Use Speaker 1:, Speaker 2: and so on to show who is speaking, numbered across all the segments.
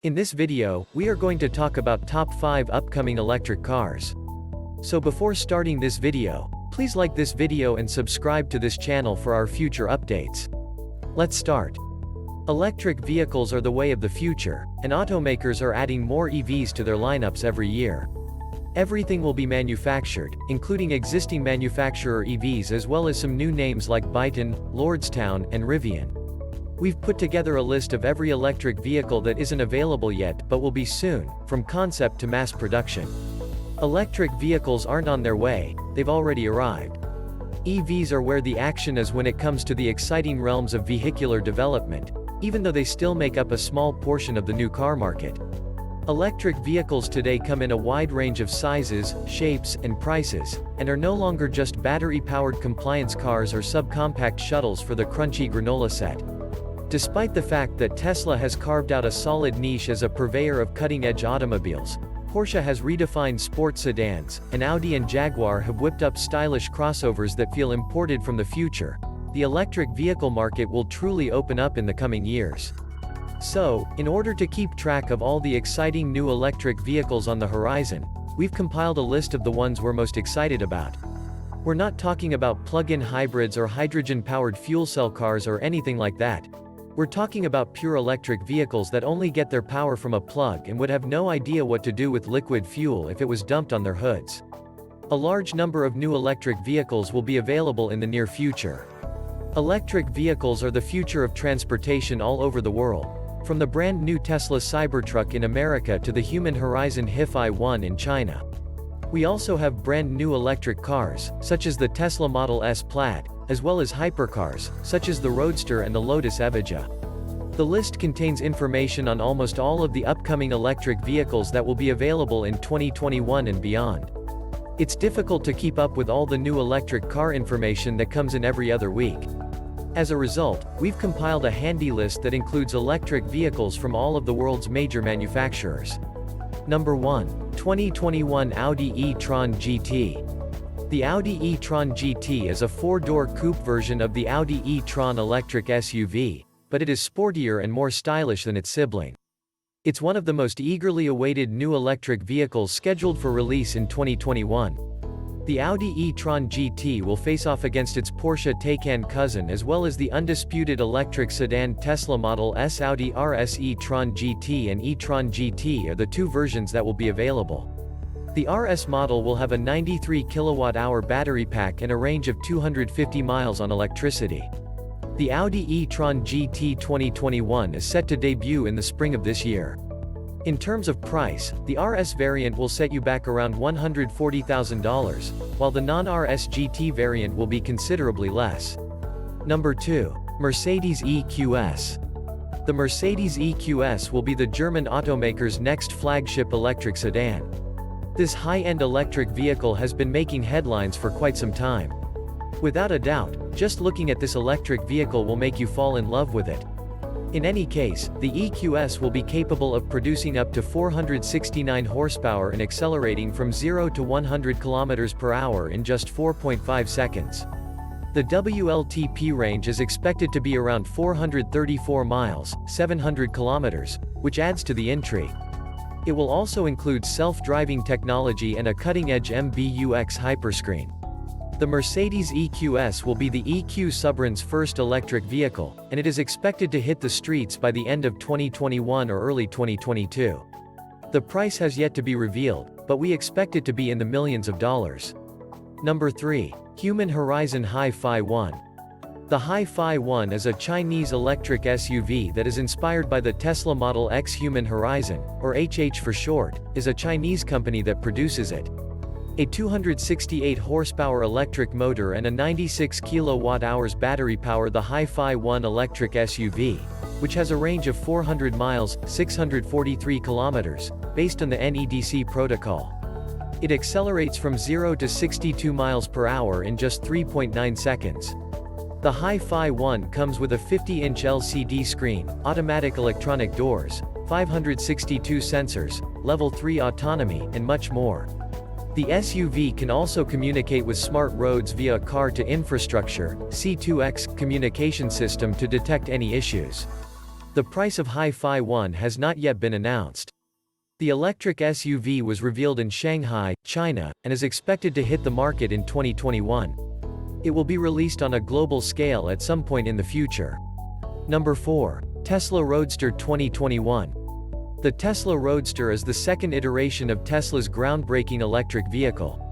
Speaker 1: In this video, we are going to talk about top 5 upcoming electric cars. So before starting this video, please like this video and subscribe to this channel for our future updates. Let's start. Electric vehicles are the way of the future, and automakers are adding more EVs to their lineups every year. Everything will be manufactured, including existing manufacturer EVs as well as some new names like Byton, Lordstown, and Rivian. We've put together a list of every electric vehicle that isn't available yet but will be soon, from concept to mass production. Electric vehicles aren't on their way, they've already arrived. EVs are where the action is when it comes to the exciting realms of vehicular development, even though they still make up a small portion of the new car market. Electric vehicles today come in a wide range of sizes, shapes, and prices, and are no longer just battery-powered compliance cars or subcompact shuttles for the crunchy granola set. Despite the fact that Tesla has carved out a solid niche as a purveyor of cutting-edge automobiles, Porsche has redefined sports sedans, and Audi and Jaguar have whipped up stylish crossovers that feel imported from the future. The electric vehicle market will truly open up in the coming years. So, in order to keep track of all the exciting new electric vehicles on the horizon, we've compiled a list of the ones we're most excited about. We're not talking about plug-in hybrids or hydrogen-powered fuel cell cars or anything like that. We're talking about pure electric vehicles that only get their power from a plug and would have no idea what to do with liquid fuel if it was dumped on their hoods. A large number of new electric vehicles will be available in the near future. Electric vehicles are the future of transportation all over the world, from the brand new Tesla Cybertruck in America to the Human Horizon HIF i1 in China. We also have brand new electric cars, such as the Tesla Model S Plaid, as well as hypercars, such as the Roadster and the Lotus Evija. The list contains information on almost all of the upcoming electric vehicles that will be available in 2021 and beyond. It's difficult to keep up with all the new electric car information that comes in every other week. As a result, we've compiled a handy list that includes electric vehicles from all of the world's major manufacturers. Number 1. 2021 Audi e-tron GT. The Audi e-tron GT is a 4-door coupe version of the Audi e-tron electric SUV, but it is sportier and more stylish than its sibling. It's one of the most eagerly awaited new electric vehicles scheduled for release in 2021. The Audi e-tron GT will face off against its Porsche Taycan cousin as well as the undisputed electric sedan Tesla Model S. Audi RS e-tron GT and e-tron GT are the two versions that will be available. The RS model will have a 93 kWh battery pack and a range of 250 miles on electricity. The Audi e-tron GT 2021 is set to debut in the spring of this year. In terms of price, the RS variant will set you back around $140,000, while the non-RS GT variant will be considerably less. Number 2. Mercedes EQS. The Mercedes EQS will be the German automaker's next flagship electric sedan. This high-end electric vehicle has been making headlines for quite some time. Without a doubt, just looking at this electric vehicle will make you fall in love with it. In any case, the EQS will be capable of producing up to 469 horsepower and accelerating from 0 to 100 km per hour in just 4.5 seconds. The WLTP range is expected to be around 434 miles, 700 kilometers, which adds to the intrigue. It will also include self-driving technology and a cutting-edge MBUX hyperscreen. The Mercedes EQS will be the EQ sub-brand's first electric vehicle, and it is expected to hit the streets by the end of 2021 or early 2022. The price has yet to be revealed, but we expect it to be in the millions of dollars. Number 3. Human Horizon HIF i1. The HIF i1 is a Chinese electric SUV that is inspired by the Tesla Model X. Human Horizon, or HH for short, is a Chinese company that produces it. A 268 horsepower electric motor and a 96 kWh battery power the HIF i1 electric SUV, which has a range of 400 miles, 643 kilometers, based on the NEDC protocol. It accelerates from 0 to 62 miles per hour in just 3.9 seconds. The HIF i1 comes with a 50-inch LCD screen, automatic electronic doors, 562 sensors, level 3 autonomy, and much more. The SUV can also communicate with smart roads via a car-to-infrastructure (C2X) communication system to detect any issues. The price of Hi-Fi 1 has not yet been announced. The electric SUV was revealed in Shanghai, China, and is expected to hit the market in 2021. It will be released on a global scale at some point in the future. Number 4. Tesla Roadster 2021. The Tesla Roadster is the second iteration of Tesla's groundbreaking electric vehicle.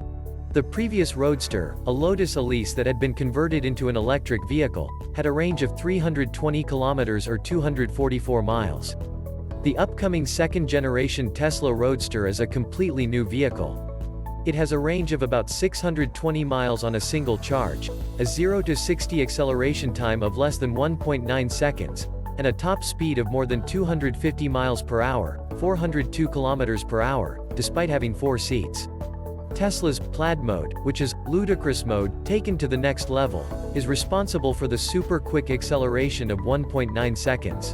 Speaker 1: The previous Roadster, a Lotus Elise that had been converted into an electric vehicle, had a range of 320 kilometers or 244 miles. The upcoming second-generation Tesla Roadster is a completely new vehicle. It has a range of about 620 miles on a single charge, a 0 to 60 acceleration time of less than 1.9 seconds, and a top speed of more than 250 miles per hour, 402 kilometers per hour, despite having 4 seats. Tesla's Plaid mode, which is ludicrous mode taken to the next level, is responsible for the super quick acceleration of 1.9 seconds.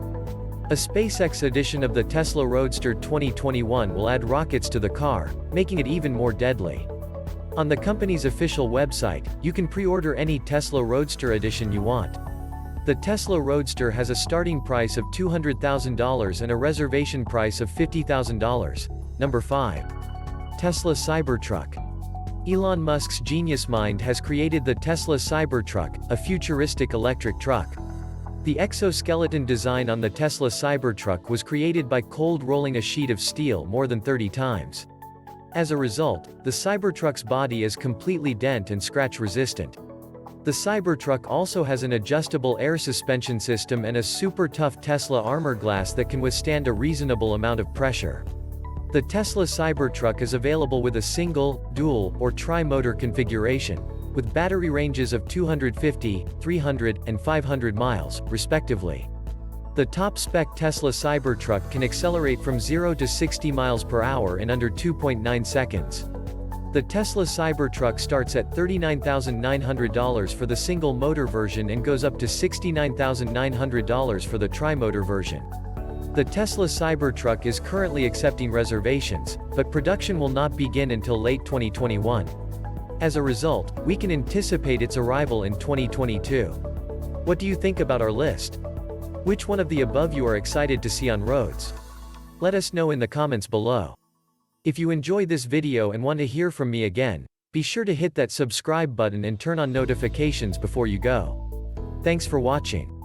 Speaker 1: A SpaceX edition of the Tesla Roadster 2021 will add rockets to the car, making it even more deadly. On the company's official website, you can pre-order any Tesla Roadster edition you want. The Tesla Roadster has a starting price of $200,000 and a reservation price of $50,000. Number 5. Tesla Cybertruck. Elon Musk's genius mind has created the Tesla Cybertruck, a futuristic electric truck. The exoskeleton design on the Tesla Cybertruck was created by cold rolling a sheet of steel more than 30 times. As a result, the Cybertruck's body is completely dent and scratch resistant. The Cybertruck also has an adjustable air suspension system and a super tough Tesla armor glass that can withstand a reasonable amount of pressure. The Tesla Cybertruck is available with a single, dual, or tri-motor configuration, with battery ranges of 250, 300, and 500 miles, respectively. The top-spec Tesla Cybertruck can accelerate from 0 to 60 miles per hour in under 2.9 seconds. The Tesla Cybertruck starts at $39,900 for the single-motor version and goes up to $69,900 for the tri-motor version. The Tesla Cybertruck is currently accepting reservations, but production will not begin until late 2021. As a result, we can anticipate its arrival in 2022. What do you think about our list? Which one of the above you are excited to see on roads? Let us know in the comments below. If you enjoy this video and want to hear from me again, be sure to hit that subscribe button and turn on notifications before you go. Thanks for watching.